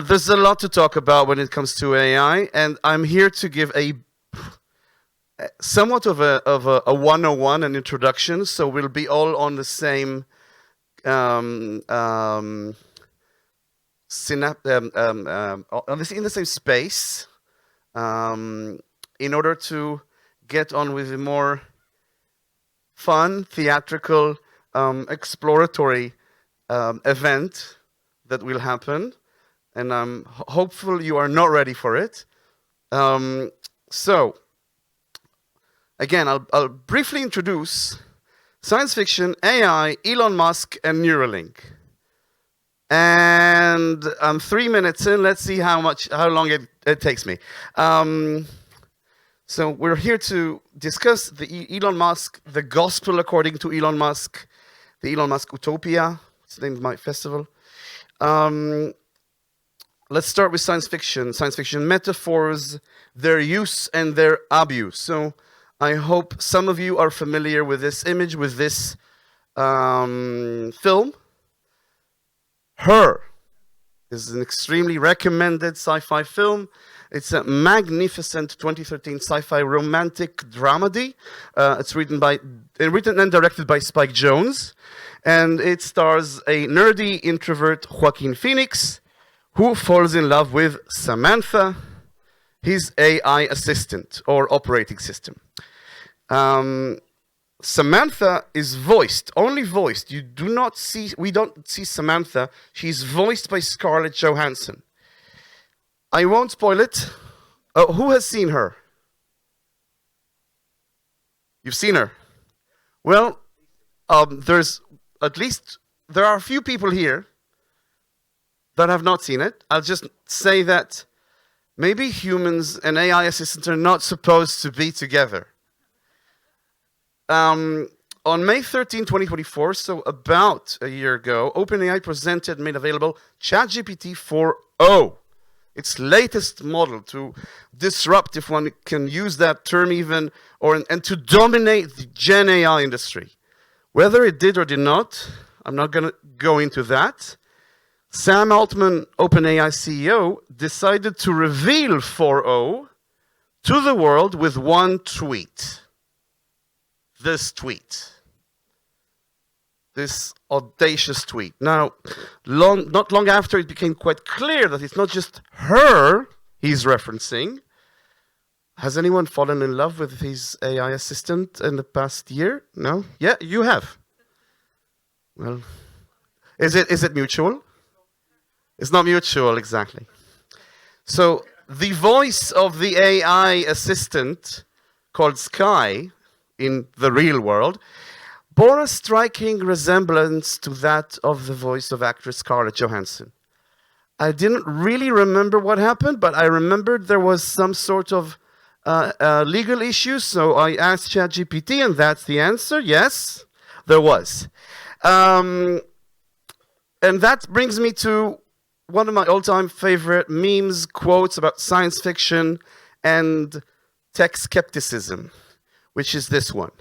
There's a lot to talk about when it comes to AI, and I'm here to give a somewhat of a 101, an introduction, so we'll be all on the same in the same space, in order to get on with a more fun, theatrical, exploratory event that will happen, and I'm hopeful you are not ready for it. So, again, I'll briefly introduce science fiction, AI, Elon Musk, and Neuralink. And I'm 3 minutes in. Let's see how long it takes me. So we're here to discuss the Elon Musk, the gospel according to Elon Musk, the Elon Musk Utopia. It's the name of my festival. Let's start with science fiction metaphors, their use and their abuse. So I hope some of you are familiar with this image, with this film. Her is an extremely recommended sci-fi film. It's a magnificent 2013 sci-fi romantic dramedy. It's written and directed by Spike Jonze, and it stars a nerdy introvert, Joaquin Phoenix, who falls in love with Samantha, his AI assistant or operating system. Samantha is voiced, only voiced. We don't see Samantha. She's voiced by Scarlett Johansson. I won't spoil it. Who has seen her? You've seen her? Well, there are a few people here that have not seen it. I'll just say that maybe humans and AI assistants are not supposed to be together. On May 13, 2024, so about a year ago, OpenAI presented and made available ChatGPT 4o, its latest model to disrupt, if one can use that term even, and to dominate the Gen AI industry. Whether it did or did not, I'm not going to go into that. Sam Altman, OpenAI CEO, decided to reveal 4o to the world with one tweet. This tweet. This audacious tweet. Now, not long after, it became quite clear that it's not just her he's referencing. Has anyone fallen in love with his AI assistant in the past year? No? Yeah, you have. Well, is it mutual? It's not mutual, exactly. So, the voice of the AI assistant called Sky in the real world bore a striking resemblance to that of the voice of actress Scarlett Johansson. I didn't really remember what happened, but I remembered there was some sort of legal issue, so I asked ChatGPT, and that's the answer. Yes, there was. And that brings me to one of my all-time favorite memes, quotes about science fiction and tech skepticism, which is this one.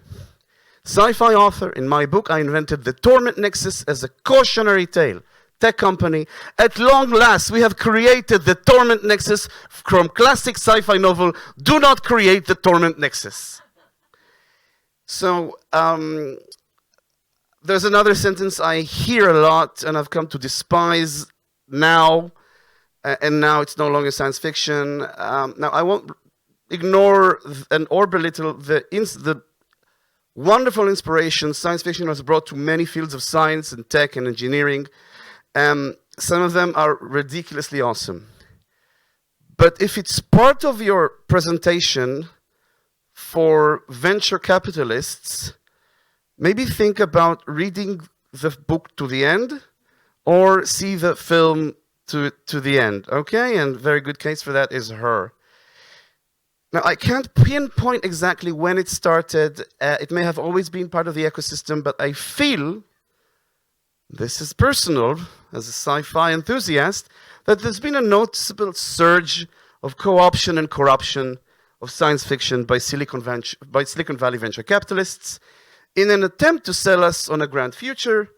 Sci-fi author, in my book, I invented the torment nexus as a cautionary tale. Tech company, at long last, we have created the torment nexus from classic sci-fi novel, do not create the torment nexus. So, there's another sentence I hear a lot and I've come to despise now, and now it's no longer science fiction. Now, I won't ignore or belittle the wonderful inspiration science fiction has brought to many fields of science and tech and engineering. Some of them are ridiculously awesome. But if it's part of your presentation for venture capitalists, maybe think about reading the book to the end or see the film to the end, okay? And very good case for that is Her. Now, I can't pinpoint exactly when it started. It may have always been part of the ecosystem, but I feel, this is personal, as a sci-fi enthusiast, that there's been a noticeable surge of co-option and corruption of science fiction by Silicon Valley venture capitalists in an attempt to sell us on a grand future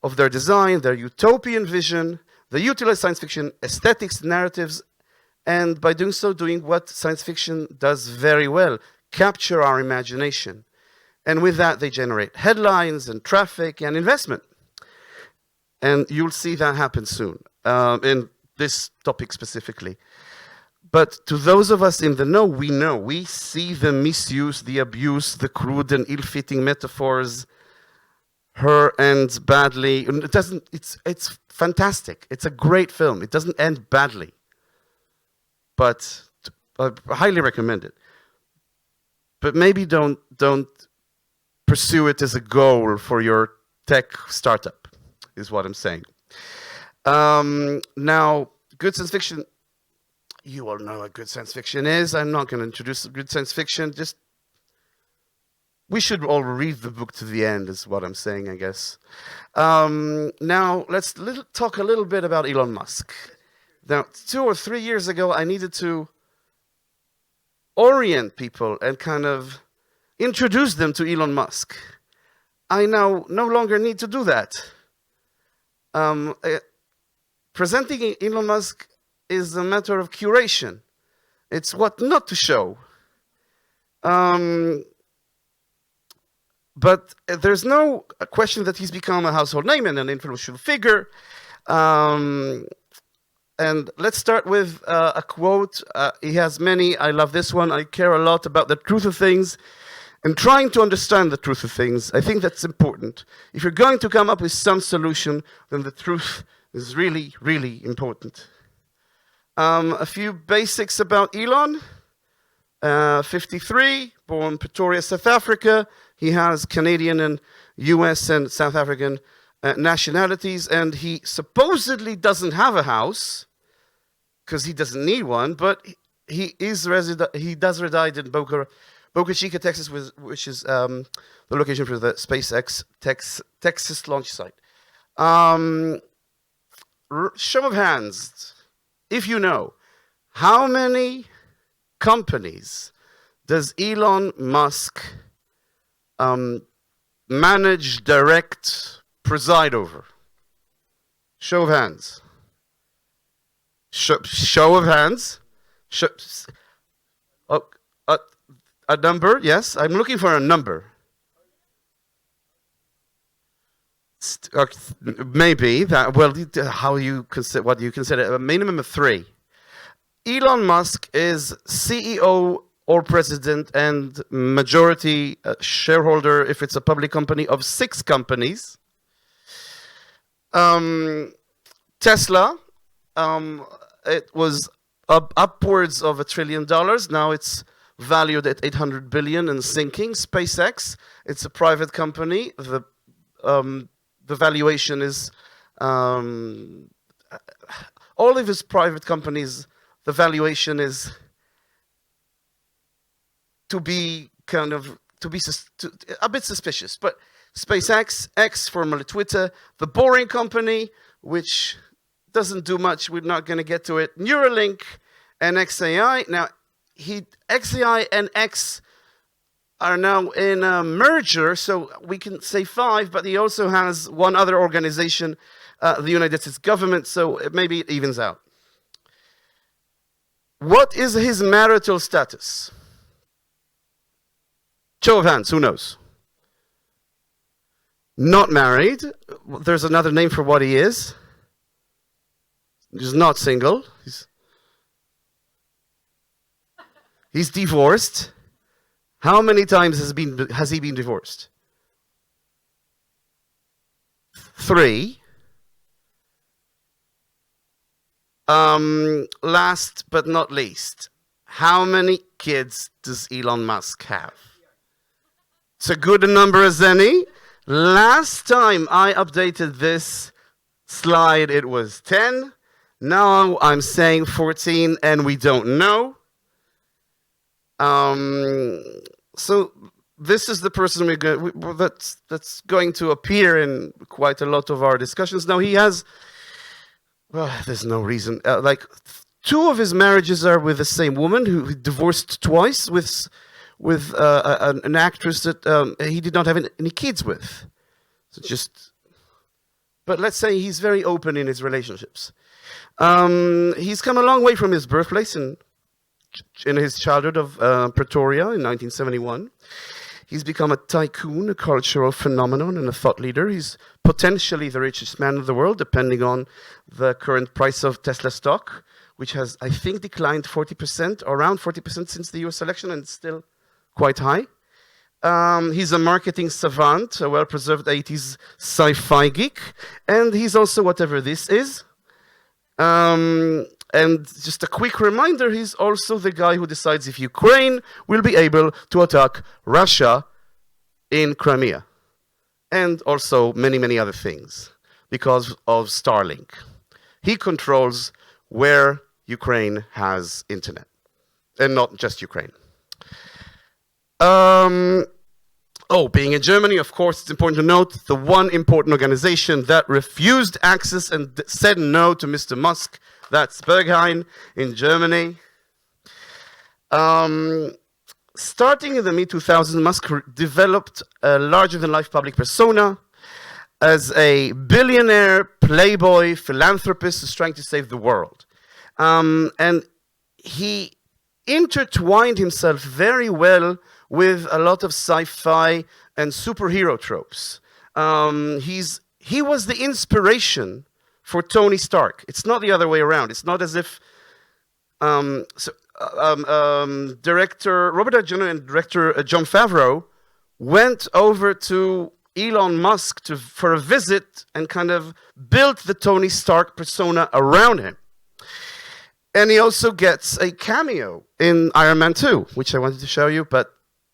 of their design, their utopian vision, They utilize science fiction aesthetics, narratives, and by doing so, doing what science fiction does very well, capture our imagination. And with that, they generate headlines and traffic and investment. And you'll see that happen soon, in this topic specifically. But to those of us in the know, we see the misuse, the abuse, the crude and ill-fitting metaphors, her ends badly. It doesn't, it's fantastic. It's a great film. It doesn't end badly. But I highly recommend it. But maybe don't pursue it as a goal for your tech startup, is what I'm saying. Now, good science fiction, you all know what good science fiction is. I'm not going to introduce good science fiction. Just, we should all read the book to the end, is what I'm saying, I guess. Now, let's talk a little bit about Elon Musk. Now, 2 or 3 years ago, I needed to orient people and kind of introduce them to Elon Musk. I now no longer need to do that. Presenting Elon Musk is a matter of curation. It's what not to show. But there's no question that he's become a household name and an influential figure. And let's start with a quote. He has many. I love this one. I care a lot about the truth of things and trying to understand the truth of things. I think that's important. If you're going to come up with some solution, then the truth is really, really important. A few basics about Elon. 53, born Pretoria, South Africa. He has Canadian and US and South African nationalities, and he supposedly doesn't have a house because he doesn't need one, but he does reside in Boca Chica, Texas, which is the location for the SpaceX Texas launch site. Show of hands, if you know, how many companies does Elon Musk manage, direct, preside over? Show of hands. Show of hands. A number, yes. I'm looking for a number. Maybe that. Well, how you consider what you consider a minimum of 3. Elon Musk is CEO or president and majority shareholder, if it's a public company, of 6 companies. Tesla, it was upwards of $1 trillion. Now it's valued at 800 billion and sinking. SpaceX, it's a private company. The valuation is all of his private companies. The valuation is a bit suspicious. But SpaceX, X, formerly Twitter, the boring company, which doesn't do much. We're not going to get to it. Neuralink and XAI. Now, XAI and X are now in a merger, so we can say 5, but he also has one other organization, the United States government, so maybe it evens out. What is his marital status? Show of hands, who knows? Not married. There's another name for what he is. He's not single. He's divorced. How many times has he been divorced? 3. Last but not least, how many kids does Elon Musk have? It's a good number as any. Last time I updated this slide, it was 10. Now I'm saying 14, and we don't know. So this is the person that's going to appear in quite a lot of our discussions. Now he has, well, there's no reason. Like 2 of his marriages are with the same woman who divorced twice with an actress that he did not have any kids with. So but let's say he's very open in his relationships. He's come a long way from his birthplace in his childhood of Pretoria in 1971. He's become a tycoon, a cultural phenomenon, and a thought leader. He's potentially the richest man in the world, depending on the current price of Tesla stock, which has, I think, declined 40%, or around 40% since the US election, and it's still quite high. He's a marketing savant, a well-preserved 80s sci-fi geek, and he's also whatever this is. And just a quick reminder, he's also the guy who decides if Ukraine will be able to attack Russia in Crimea. And also many, many other things because of Starlink. He controls where Ukraine has internet. And not just Ukraine. Being in Germany, of course, it's important to note the one important organization that refused access and said no to Mr. Musk. That's Berghain in Germany. Starting in the mid-2000s, Musk developed a larger-than-life public persona as a billionaire, playboy, philanthropist who's trying to save the world. And he intertwined himself very well with a lot of sci-fi and superhero tropes. He was the inspiration for Tony Stark. It's not the other way around. It's not as if director Robert Downey Jr. and director Jon Favreau went over to Elon Musk for a visit and kind of built the Tony Stark persona around him. And he also gets a cameo in Iron Man 2, which I wanted to show you, but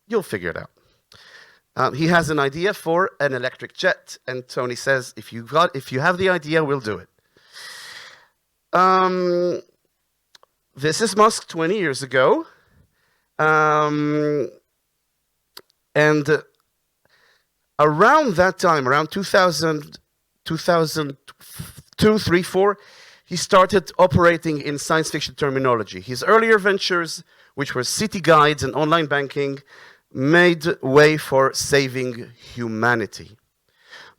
you'll figure it out. He has an idea for an electric jet, and Tony says, if you have the idea, we'll do it. This is Musk 20 years ago. And around that time, around 2000, 2002, 3, 4, he started operating in science fiction terminology. His earlier ventures, which were city guides and online banking, made way for saving humanity.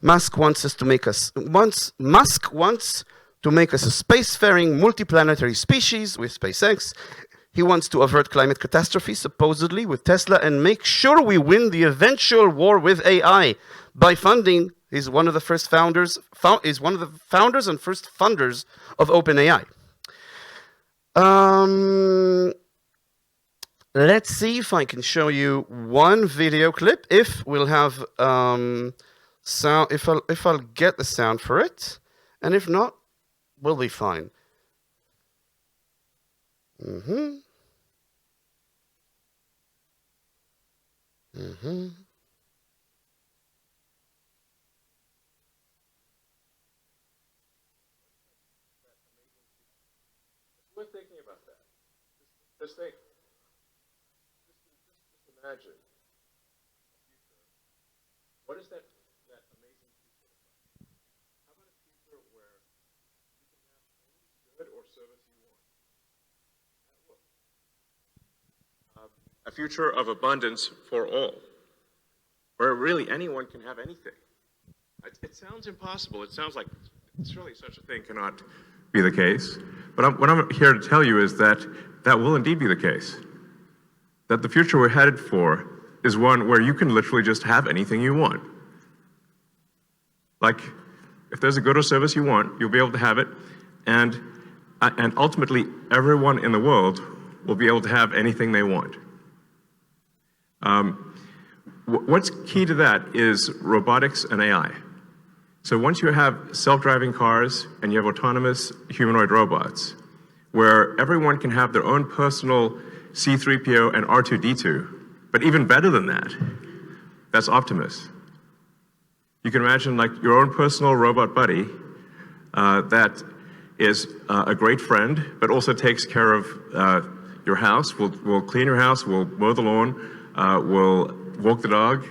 Musk wants to make us a spacefaring multiplanetary species with SpaceX. He wants to avert climate catastrophe, supposedly, with Tesla, and make sure we win the eventual war with AI by funding. He's one of the first founders. Is one of the founders and first funders of OpenAI. Let's see if I can show you one video clip. If we'll have sound, if I'll get the sound for it, and if not, we'll be fine. Mm-hmm. Mm-hmm. We're thinking about that. Just think. Just imagine a future. What is that amazing future look like? How about a future where you can have any good or service you want? A future of abundance for all, where really anyone can have anything. It sounds impossible. It sounds like surely such a thing cannot be the case. But what I'm here to tell you is that that will indeed be the case. That the future we're headed for is one where you can literally just have anything you want. Like, if there's a good or service you want, you'll be able to have it, and ultimately everyone in the world will be able to have anything they want. What's key to that is robotics and AI. So once you have self-driving cars and you have autonomous humanoid robots, where everyone can have their own personal C-3PO and R2-D2, but even better than that, that's Optimus. You can imagine like your own personal robot buddy that is a great friend, but also takes care of your house, will clean your house, will mow the lawn, will walk the dog,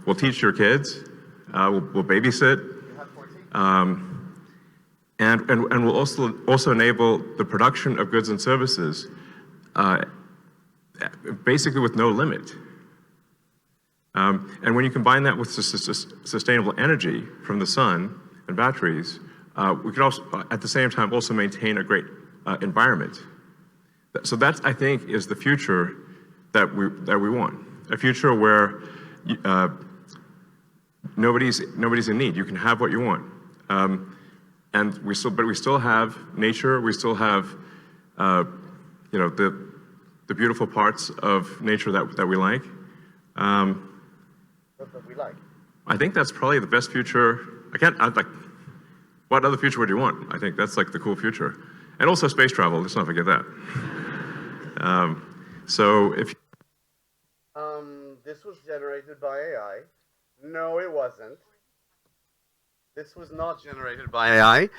will teach your kids, will babysit, and will also enable the production of goods and services basically with no limit. And when you combine that with sustainable energy from the sun and batteries, we can also, at the same time, also maintain a great environment. So that, I think, is the future that we want. A future where nobody's in need. You can have what you want, and we still have nature. We still have, the beautiful parts of nature that we like. That we like. I think that's probably the best future. What other future would you want? I think that's like the cool future, and also space travel. Let's not forget that. So if this was generated by AI. No, it wasn't. This was not generated by AI.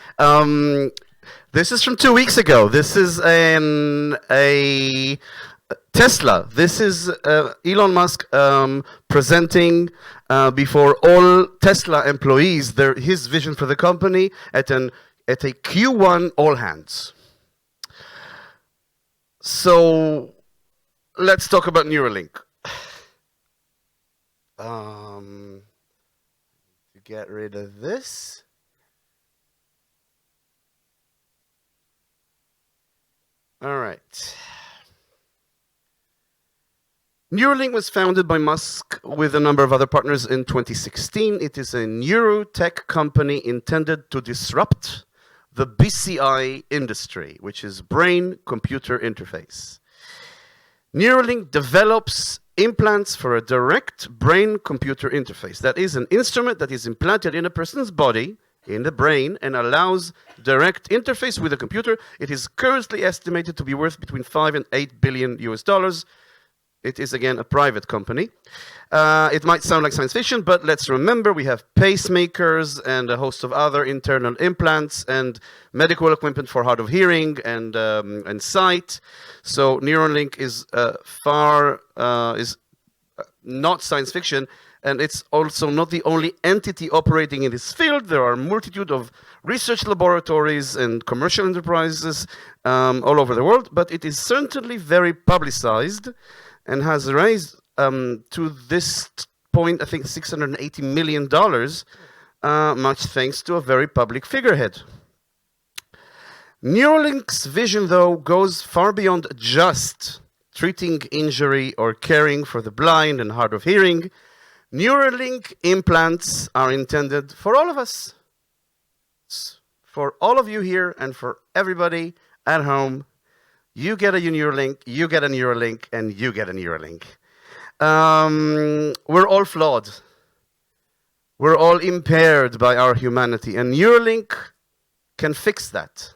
This is from 2 weeks ago. This is a Tesla. This is Elon Musk presenting before all Tesla employees his vision for the company at a Q1 all hands. So let's talk about Neuralink. To get rid of this. All right. Neuralink was founded by Musk with a number of other partners in 2016. It is a neurotech company intended to disrupt the BCI industry, which is brain-computer interface. Neuralink develops implants for a direct brain-computer interface. That is an instrument that is implanted in a person's body, in the brain, and allows direct interface with a computer. It is currently estimated to be worth between 5 and 8 billion US dollars. It is, again, a private company. It might sound like science fiction, but let's remember we have pacemakers and a host of other internal implants and medical equipment for hard of hearing and sight. So Neuralink is not science fiction, and it's also not the only entity operating in this field. There are a multitude of research laboratories and commercial enterprises all over the world, but it is certainly very publicized and has raised to this point, I think, $680 million, much thanks to a very public figurehead. Neuralink's vision, though, goes far beyond just treating injury or caring for the blind and hard of hearing. Neuralink implants are intended for all of us, for all of you here and for everybody at home. You get a Neuralink, you get a Neuralink, and you get a Neuralink. We're all flawed. We're all impaired by our humanity, and Neuralink can fix that.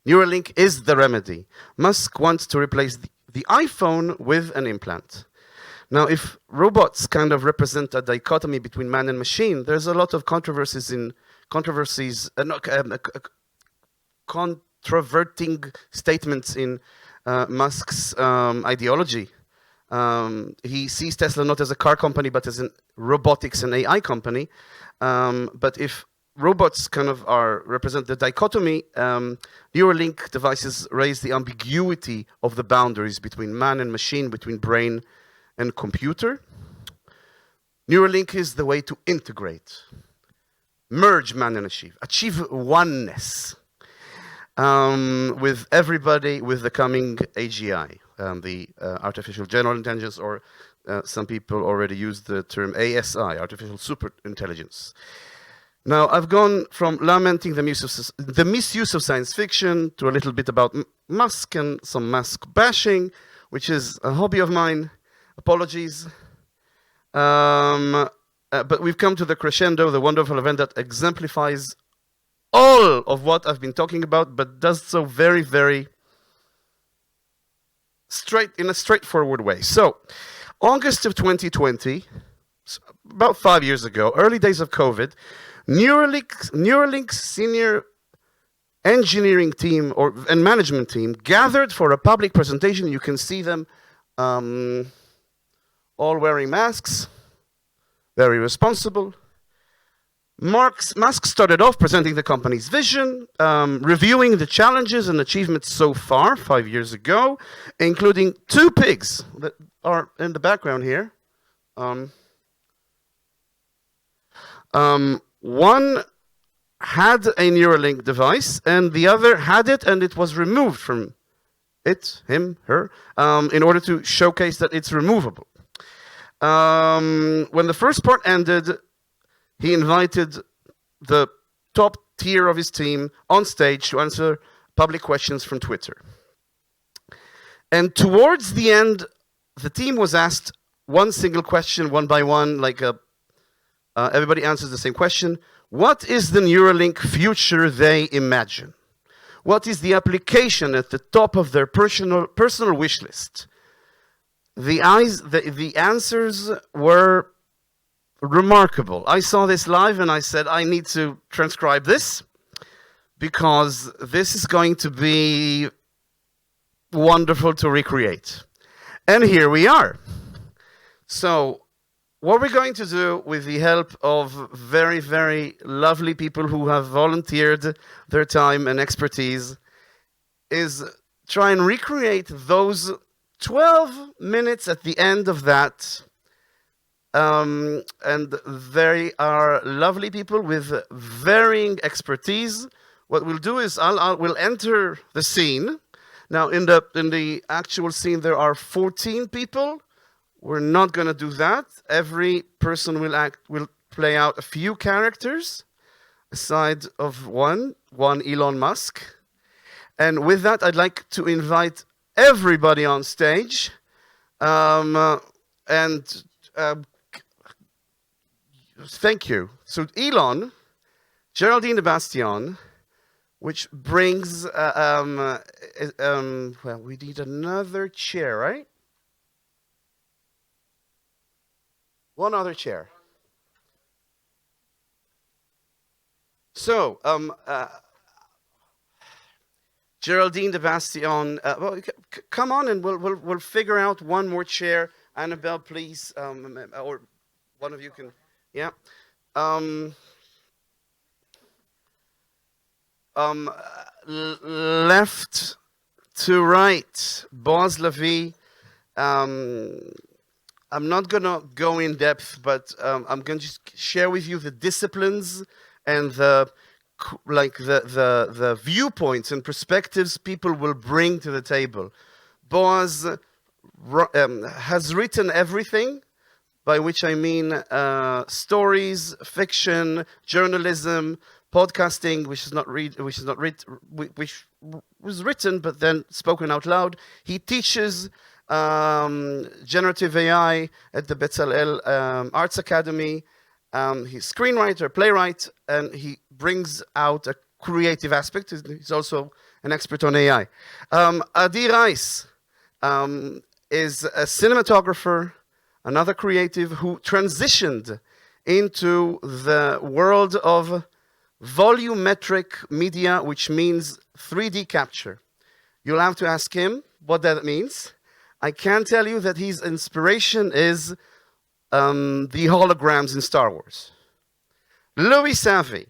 Neuralink is the remedy. Musk wants to replace the iPhone with an implant. Now, if robots kind of represent a dichotomy between man and machine, there's a lot of controverting statements in Musk's ideology. He sees Tesla not as a car company, but as a robotics and AI company. But if robots kind of represent the dichotomy, Neuralink devices raise the ambiguity of the boundaries between man and machine, between brain and computer. Neuralink is the way to integrate, merge man and achieve oneness with everybody with the coming AGI, the artificial general intelligence, or some people already use the term ASI, artificial super intelligence. Now, I've gone from lamenting the misuse of science fiction to a little bit about Musk and some Musk bashing, which is a hobby of mine. Apologies. But we've come to the crescendo, the wonderful event that exemplifies all of what I've been talking about, but does so very, very in a straightforward way. So, August of 2020, about 5 years ago, early days of COVID, Neuralink's senior engineering team and management team gathered for a public presentation. You can see them all wearing masks, very responsible. Musk started off presenting the company's vision, reviewing the challenges and achievements so far 5 years ago, including 2 pigs that are in the background here. One had a Neuralink device, and the other had it, and it was removed from it, him, her, in order to showcase that it's removable. When the first part ended, he invited the top tier of his team on stage to answer public questions from Twitter. And towards the end, the team was asked one single question, one by one, like everybody answers the same question. What is the Neuralink future they imagine? What is the application at the top of their personal wish list? The answers were remarkable. I saw this live and I said, I need to transcribe this because this is going to be wonderful to recreate. And here we are. So what we're going to do with the help of very, very lovely people who have volunteered their time and expertise is try and recreate those 12 minutes at the end of that. And they are lovely people with varying expertise. What we'll do is we'll enter the scene. Now, in the actual scene, there are 14 people. We're not going to do that. Every person will play out a few characters, aside of one Elon Musk. And with that, I'd like to invite everybody on stage. Thank you. So Elon, Geraldine de Bastion, which brings, well, we need another chair, right? One other chair. So, Geraldine de Bastion, well, come on and we'll figure out one more chair. Annabelle, please, or one of you can, yeah. Left to right, Boaz Levy. I'm not going to go in depth, but I'm going to just share with you the disciplines and the viewpoints and perspectives people will bring to the table. Boaz has written everything, by which I mean stories, fiction, journalism, podcasting, which was written but then spoken out loud. He teaches generative AI at the Bezalel Arts Academy. He's screenwriter, playwright, and he brings out a creative aspect. He's also an expert on AI. Adi Rice is a cinematographer, another creative who transitioned into the world of volumetric media, which means 3D capture. You'll have to ask him what that means. I can tell you that his inspiration is the holograms in Star Wars. Louis Savvy,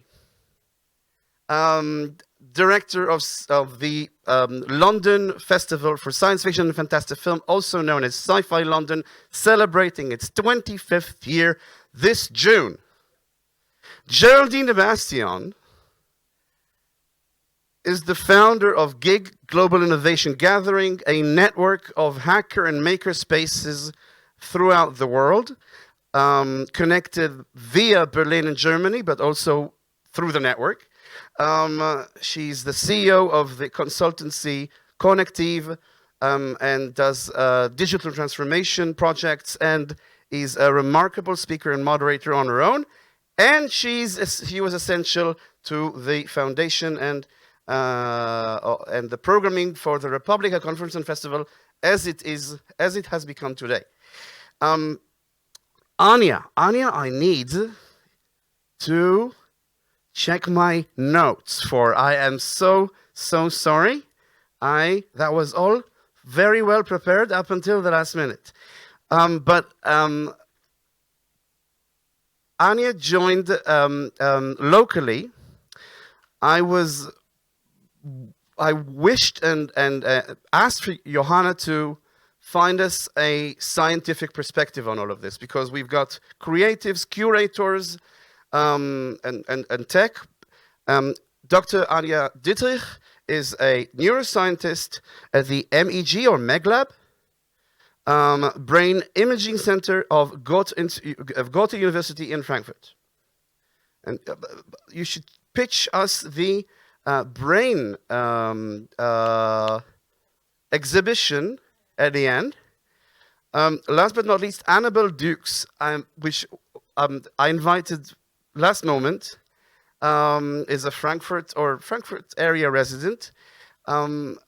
director of the London Festival for Science Fiction and Fantastic Film, also known as Sci-Fi London, celebrating its 25th year this June. Geraldine de Bastion is the founder of GIG, Global Innovation Gathering, a network of hacker and maker spaces throughout the world, connected via Berlin and Germany, but also through the network. She's the CEO of the consultancy Connective and does digital transformation projects and is a remarkable speaker and moderator on her own. And she was essential to the foundation and the programming for the Republica Conference and Festival as it has become today. Anya, I need to check my notes for. I am so sorry. That was all very well prepared up until the last minute. Anya joined locally. I wished and asked for Johanna to find us a scientific perspective on all of this, because we've got creatives, curators, and tech, Dr. Anja Dittrich is a neuroscientist at the MEG or MEGLab, Brain Imaging Center of Goethe University in Frankfurt. And you should pitch us the brain exhibition at the end. Last but not least, Annabelle Dukes, which I invited last moment, is a Frankfurt area resident. I'm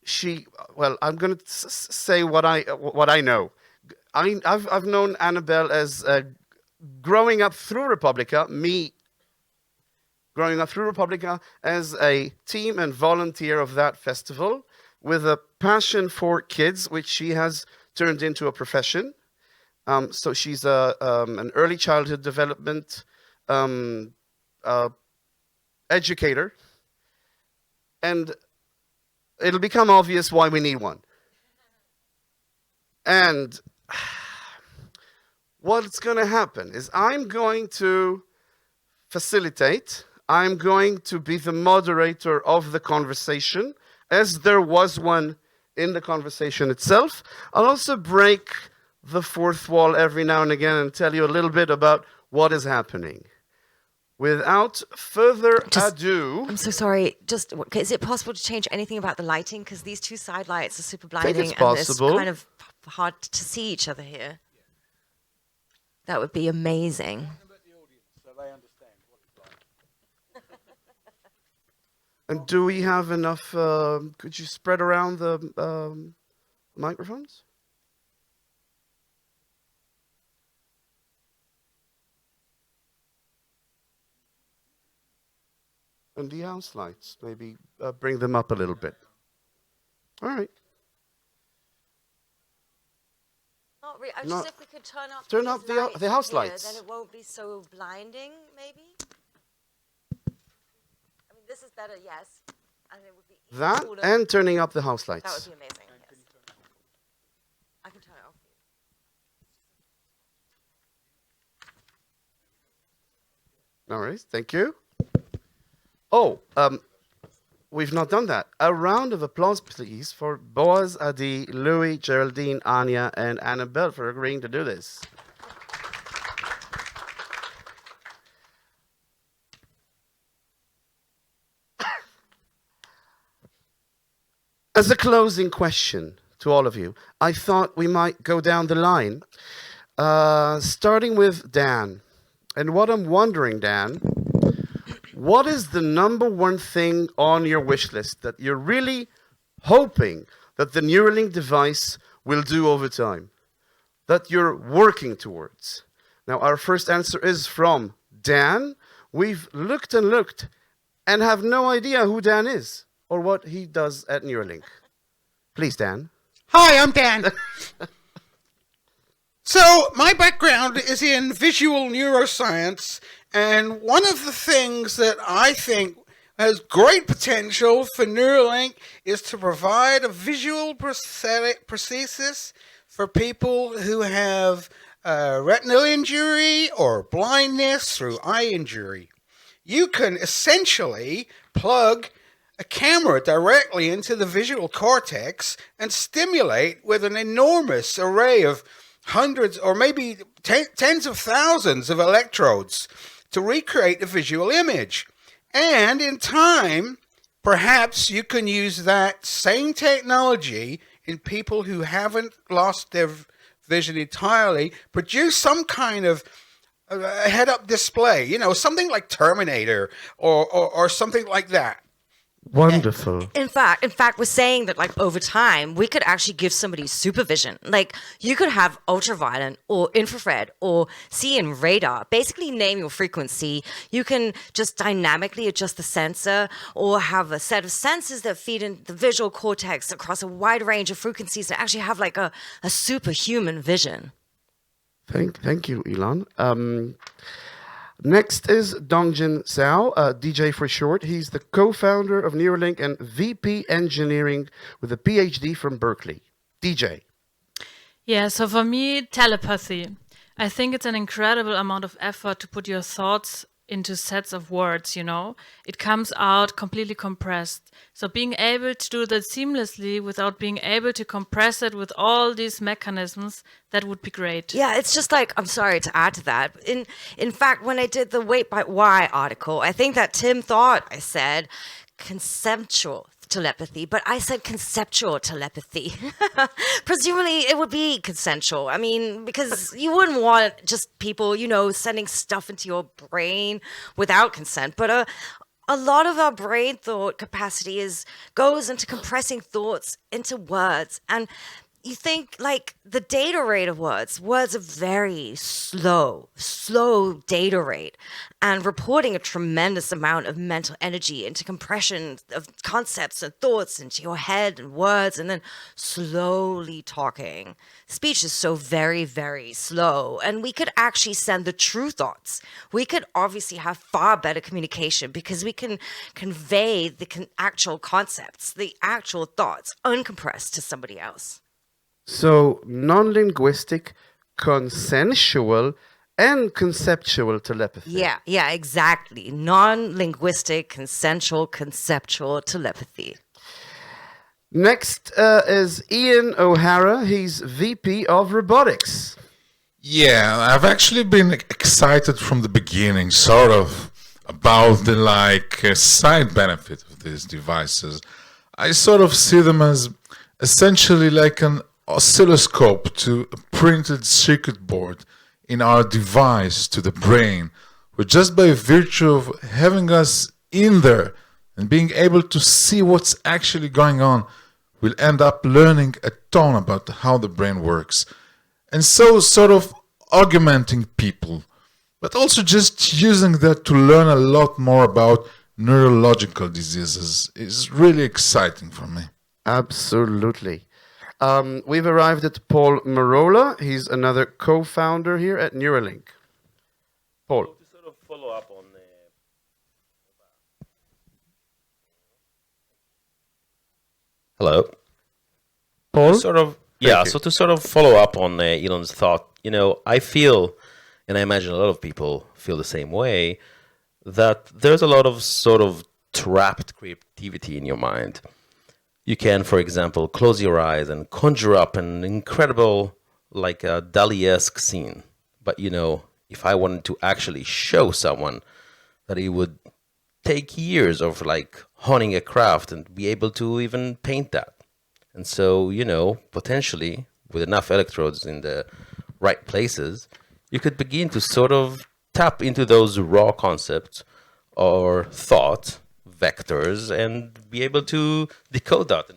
going to say what I know. I've known Annabelle as growing up through Republica, growing up through Republica as a team and volunteer of that festival, with a passion for kids, which she has turned into a profession. So she's an early childhood development educator, and it'll become obvious why we need one. And what's going to happen is I'm going to facilitate, I'm going to be the moderator of the conversation, as there was one in the conversation itself. I'll also break the fourth wall every now and again and tell you a little bit about what is happening. Without further ado... I'm so sorry. Is it possible to change anything about the lighting? Because these two side lights are super blinding. I think it's possible. And it's kind of hard to see each other here. That would be amazing. And do we have enough... could you spread around the microphones? And the house lights, maybe bring them up a little bit. All right. Not really. Just if we could turn up the house here, lights. then it won't be so blinding, maybe. I mean, this is better, yes. And it would be that and turning up the house lights. That would be amazing. Yes. I can turn it off. All right, thank you. Oh, we've not done that. A round of applause, please, for Boaz, Adi, Louis, Geraldine, Anya, and Annabelle for agreeing to do this. As a closing question to all of you, I thought we might go down the line, starting with Dan. And what I'm wondering, Dan, what is the number one thing on your wish list that you're really hoping that the Neuralink device will do over time, that you're working towards? Now, our first answer is from Dan. We've looked and looked and have no idea who Dan is or what he does at Neuralink. Please, Dan. Hi, I'm Dan. So, my background is in visual neuroscience, and one of the things that I think has great potential for Neuralink is to provide a visual prosthesis for people who have retinal injury or blindness through eye injury. You can essentially plug a camera directly into the visual cortex and stimulate with an enormous array of hundreds or maybe tens of thousands of electrodes to recreate a visual image. And in time, perhaps you can use that same technology in people who haven't lost their vision entirely, produce some kind of a head-up display, you know, something like Terminator or something like that. Wonderful. In fact, we're saying that, like, over time, we could actually give somebody supervision. Like, you could have ultraviolet or infrared or see in radar. Basically, name your frequency. You can just dynamically adjust the sensor or have a set of sensors that feed in the visual cortex across a wide range of frequencies to actually have, like, a superhuman vision. Thank you, Elon. Next is Dongjin Cao, DJ for short. He's the co-founder of Neuralink and VP Engineering with a PhD from Berkeley. DJ. Yeah, so for me, telepathy. I think it's an incredible amount of effort to put your thoughts into sets of words, it comes out completely compressed. So being able to do that seamlessly without being able to compress it with all these mechanisms, that would be great. Yeah, it's just like, I'm sorry to add to that. In fact, when I did the Wait by Why article, I think that Tim thought I said conceptual telepathy, but I said conceptual telepathy. Presumably it would be consensual. I mean, because you wouldn't want just people, sending stuff into your brain without consent. But a lot of our brain thought capacity goes into compressing thoughts into words. And you think like the data rate of words are very slow data rate, and reporting a tremendous amount of mental energy into compression of concepts and thoughts into your head and words, and then slowly talking. Speech is so very, very slow, and we could actually send the true thoughts. We could obviously have far better communication because we can convey the actual concepts, the actual thoughts, uncompressed to somebody else. So, non-linguistic, consensual, and conceptual telepathy. Yeah, exactly. Non-linguistic, consensual, conceptual telepathy. Next is Ian O'Hara. He's VP of Robotics. Yeah, I've actually been excited from the beginning, sort of, about the side benefit of these devices. I sort of see them as essentially like an oscilloscope to a printed circuit board in our device to the brain, where just by virtue of having us in there and being able to see what's actually going on, we'll end up learning a ton about how the brain works. And so sort of augmenting people, but also just using that to learn a lot more about neurological diseases is really exciting for me. Absolutely. We've arrived at Paul Marola. He's another co-founder here at Neuralink. Paul. To sort of follow up on Hello. Paul? To sort of follow up on Elon's thought, I feel, and I imagine a lot of people feel the same way, that there's a lot of sort of trapped creativity in your mind. You can, for example, close your eyes and conjure up an incredible, like a Dali-esque scene. But, if I wanted to actually show someone that it would take years of honing a craft and be able to even paint that. And so, potentially with enough electrodes in the right places, you could begin to sort of tap into those raw concepts or thought vectors and be able to decode that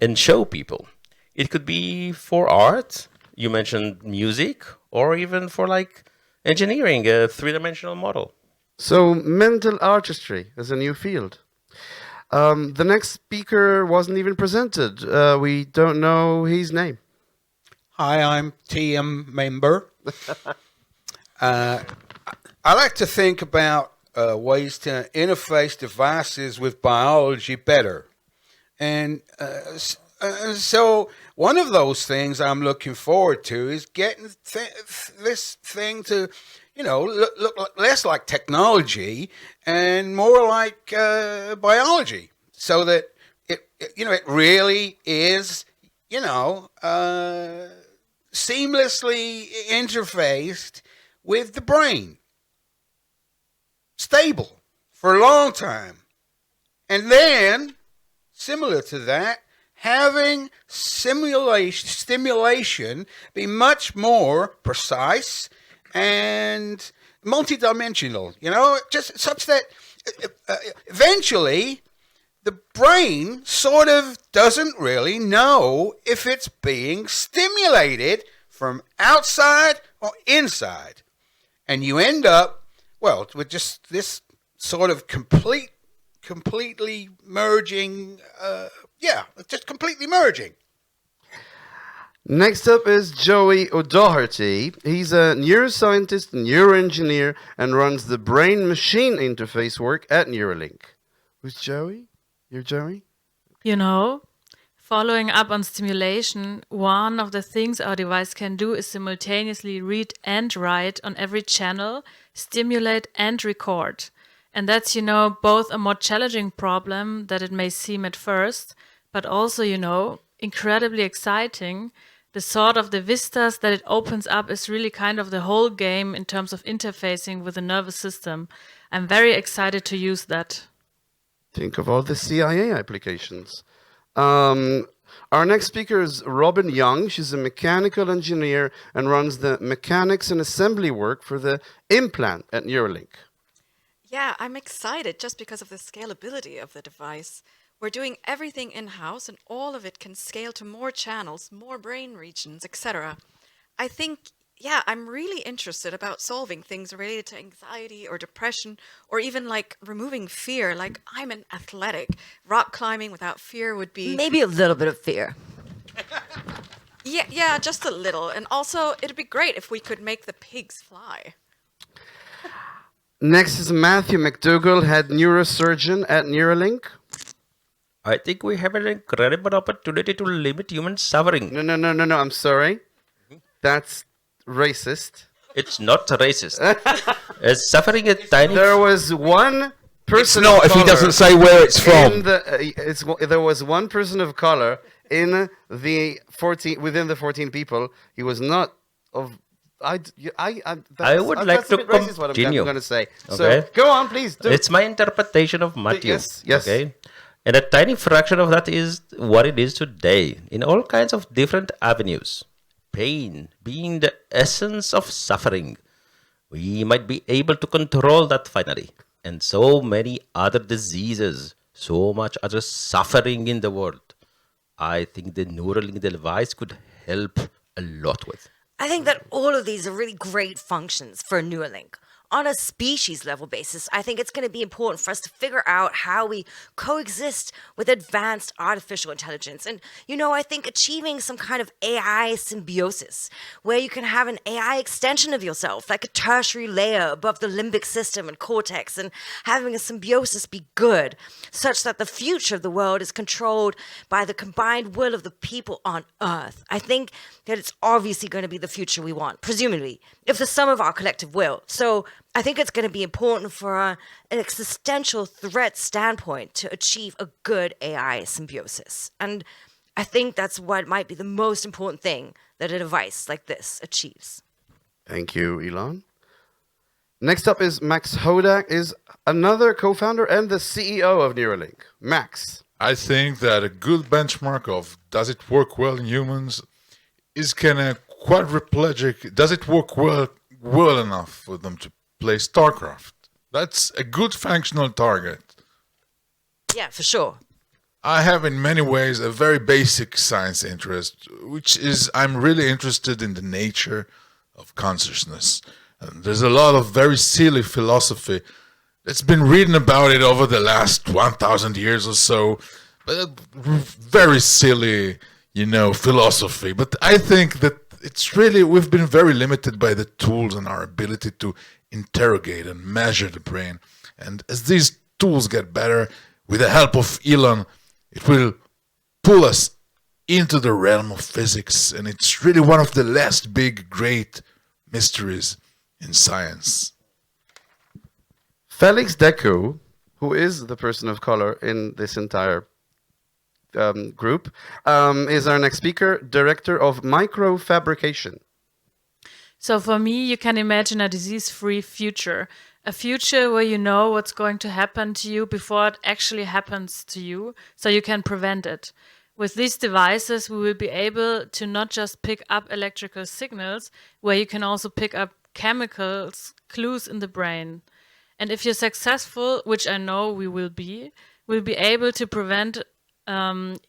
and show people. It could be for art. You mentioned music, or even for engineering a three-dimensional model. So, mental artistry is a new field. The next speaker wasn't even presented. We don't know his name. Hi, I'm TM member. I like to think about ways to interface devices with biology better. And so one of those things I'm looking forward to is getting this thing to, look less like technology and more like biology, so that it really is, seamlessly interfaced with the brain. Stable for a long time. And then, similar to that, having stimulation be much more precise and multidimensional, just such that eventually the brain sort of doesn't really know if it's being stimulated from outside or inside. And you end up, with just this sort of completely merging, just completely merging. Next up is Joey O'Doherty. He's a neuroscientist, neuroengineer, and runs the brain-machine interface work at Neuralink. Who's Joey? You're Joey? Following up on stimulation, one of the things our device can do is simultaneously read and write on every channel, stimulate and record. And that's, both a more challenging problem that it may seem at first, but also, incredibly exciting. The sort of the vistas that it opens up is really kind of the whole game in terms of interfacing with the nervous system. I'm very excited to use that. Think of all the CIA applications. Our next speaker is Robin Young. She's a mechanical engineer and runs the mechanics and assembly work for the implant at Neuralink. Yeah, I'm excited just because of the scalability of the device. We're doing everything in-house and all of it can scale to more channels, more brain regions, etc. I think, I'm really interested about solving things related to anxiety or depression or even like removing fear. Like I'm an athletic. Rock climbing without fear would be... Maybe a little bit of fear. Yeah, just a little. And also it'd be great if we could make the pigs fly. Next is Matthew McDougall, head neurosurgeon at Neuralink. I think we have an incredible opportunity to limit human suffering. No, I'm sorry. That's racist. It's not racist. Suffering is tiny. There was one person. It's not if he doesn't say where it's from. There was one person of color in the 14 within the 14 people. He was not of. I would like to continue. I'm going to say. Okay. So go on, please. It's my interpretation of Matthew. Yes. Okay. And a tiny fraction of that is what it is today in all kinds of different avenues. Pain being the essence of suffering. We might be able to control that finally. And so many other diseases, so much other suffering in the world. I think the Neuralink device could help a lot with. I think that all of these are really great functions for Neuralink. On a species level basis, I think it's going to be important for us to figure out how we coexist with advanced artificial intelligence. And, I think achieving some kind of AI symbiosis, where you can have an AI extension of yourself, like a tertiary layer above the limbic system and cortex, and having a symbiosis be good, such that the future of the world is controlled by the combined will of the people on Earth. I think that it's obviously going to be the future we want, presumably, if the sum of our collective will. So I think it's going to be important for an existential threat standpoint to achieve a good AI symbiosis. And I think that's what might be the most important thing that a device like this achieves. Thank you, Elon. Next up is Max Hodak, is another co-founder and the CEO of Neuralink. Max. I think that a good benchmark of does it work well in humans is can a quadriplegic, does it work well enough for them to play StarCraft? That's a good functional target. Yeah, for sure. I have in many ways a very basic science interest, which is I'm really interested in the nature of consciousness. And there's a lot of very silly philosophy that's been written about it over the last 1,000 years or so, but very silly, philosophy. But I think that it's really, we've been very limited by the tools and our ability to interrogate and measure the brain. And as these tools get better, with the help of Elon, it will pull us into the realm of physics. And it's really one of the last big, great mysteries in science. Felix Deku, who is the person of color in this entire group, is our next speaker, director of microfabrication. So for me, you can imagine a disease-free future. A future where you know what's going to happen to you before it actually happens to you, so you can prevent it. With these devices, we will be able to not just pick up electrical signals, where you can also pick up chemicals, clues in the brain. And if you're successful, which I know we will be, we'll be able to prevent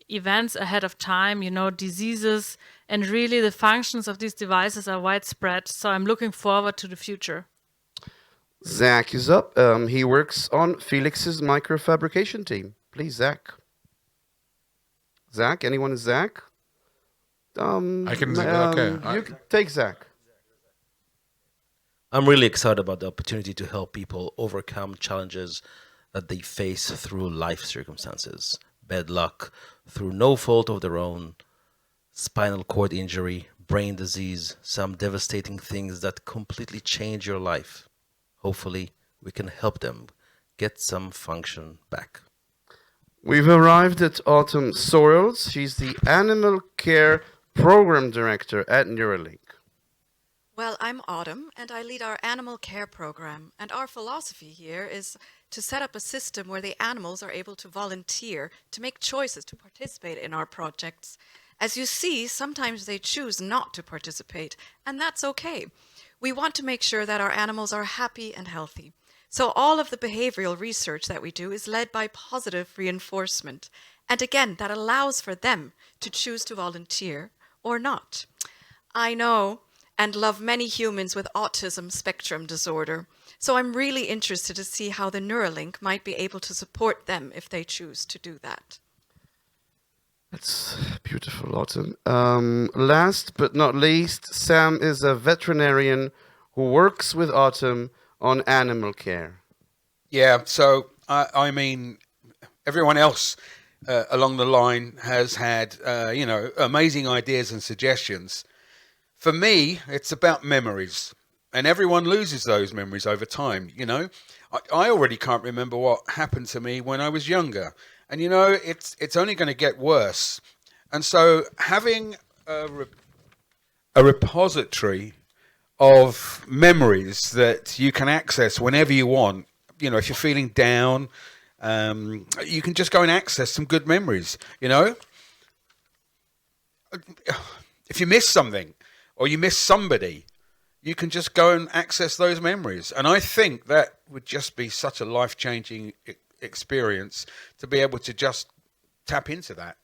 events ahead of time, diseases, and really the functions of these devices are widespread. So I'm looking forward to the future. Zach is up. He works on Felix's microfabrication team. Please, Zach. Zach, anyone is Zach? I can okay. You can take Zach. I'm really excited about the opportunity to help people overcome challenges that they face through life circumstances. bad luck through no fault of their own, spinal cord injury, brain disease, some devastating things that completely change your life. Hopefully, we can help them get some function back. We've arrived at Autumn Sorrells. She's the Animal Care Program Director at Neuralink. Well, I'm Autumn, and I lead our animal care program. And our philosophy here is to set up a system where the animals are able to volunteer, to make choices, to participate in our projects. As you see, sometimes they choose not to participate, and that's okay. We want to make sure that our animals are happy and healthy. So all of the behavioral research that we do is led by positive reinforcement. And again, that allows for them to choose to volunteer or not. I know and love many humans with autism spectrum disorder. So I'm really interested to see how the Neuralink might be able to support them if they choose to do that. That's beautiful, Autumn. Last but not least, Sam is a veterinarian who works with Autumn on animal care. Yeah, so I mean, everyone else along the line has had, amazing ideas and suggestions. For me, it's about memories, and everyone loses those memories over time. I already can't remember what happened to me when I was younger, and it's only going to get worse. And so having a repository of memories that you can access whenever you want, if you're feeling down, you can just go and access some good memories. If you miss something or you miss somebody, you can just go and access those memories. And I think that would just be such a life-changing experience to be able to just tap into that.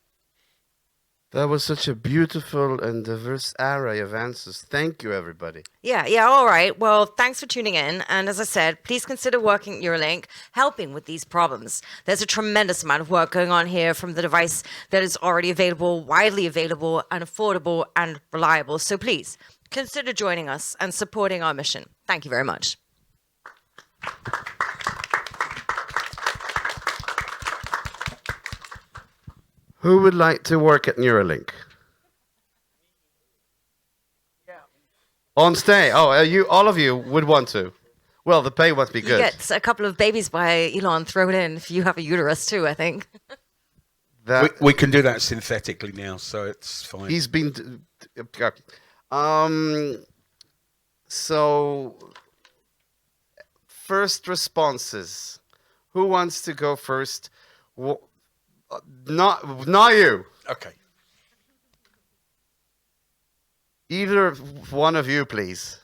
That was such a beautiful and diverse array of answers. Thank you, everybody. Yeah, all right. Well, thanks for tuning in. And as I said, please consider working at Neuralink, helping with these problems. There's a tremendous amount of work going on here from the device that is already available, widely available, and affordable and reliable. So please, consider joining us and supporting our mission. Thank you very much. Who would like to work at Neuralink? On stay. Oh, all of you would want to. Well, the pay must be good. You get a couple of babies by Elon thrown in if you have a uterus too, I think. We can do that synthetically now, so it's fine. He's been... So, first responses. Who wants to go first? Not you. Okay. Either one of you, please.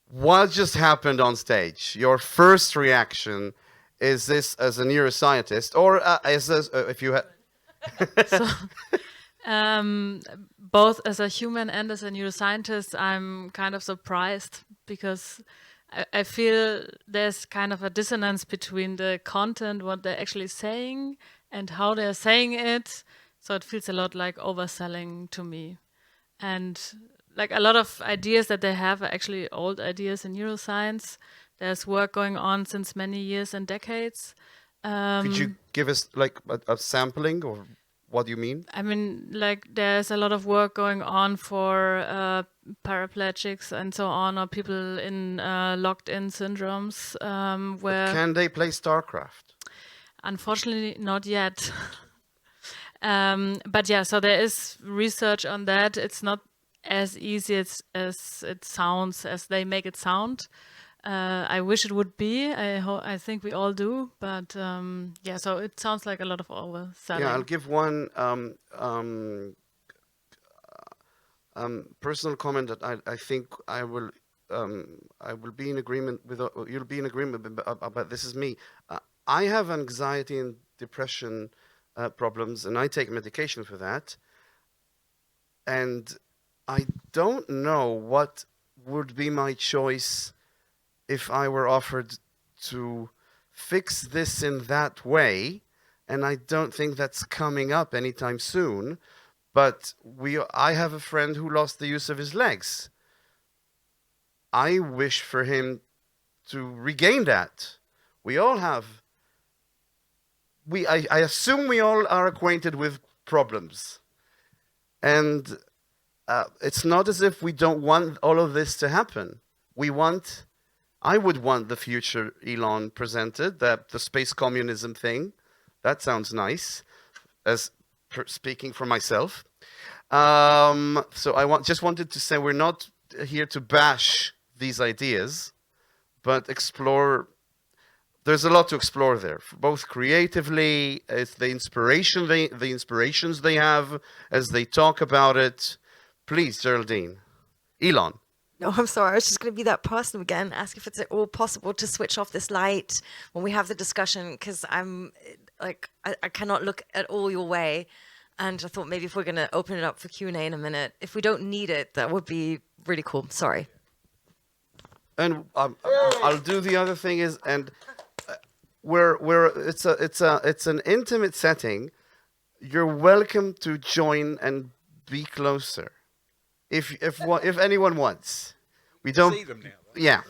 What just happened on stage? Your first reaction, is this as a neuroscientist, or is this if you had... Both as a human and as a neuroscientist, I'm kind of surprised because I feel there's kind of a dissonance between the content, what they're actually saying, and how they're saying it. So it feels a lot like overselling to me. And like a lot of ideas that they have are actually old ideas in neuroscience. There's work going on since many years and decades. Could you give us like a sampling or what do you mean? I mean, like there's a lot of work going on for paraplegics and so on, or people in locked-in syndromes where... But can they play StarCraft? Unfortunately, not yet. But yeah, so there is research on that. It's not as easy as it sounds, as they make it sound. I wish it would be. I think we all do. But yeah, so it sounds like a lot of overselling. Yeah, I'll give one personal comment that I think I will be in agreement with. You'll be in agreement about this is me. I have anxiety and depression problems, and I take medication for that. And I don't know what would be my choice if I were offered to fix this in that way, and I don't think that's coming up anytime soon. But I have a friend who lost the use of his legs. I wish for him to regain that. We all have I assume we all are acquainted with problems, and it's not as if we don't want all of this to happen. I would want the future Elon presented, that the space communism thing. That sounds nice, speaking for myself. So just wanted to say we're not here to bash these ideas, but explore. There's a lot to explore there, both creatively, it's the inspirations they have as they talk about it. Please, Geraldine. Elon. No, I'm sorry. I was just going to be that person again, ask if it's at all possible to switch off this light when we have the discussion, because I'm like, I cannot look at all your way. And I thought maybe if we're going to open it up for Q&A in a minute, if we don't need it, that would be really cool. Sorry. And I'll do the other thing is, and it's an intimate setting. You're welcome to join and be closer. If anyone wants, we don't see them now. Right? Yeah,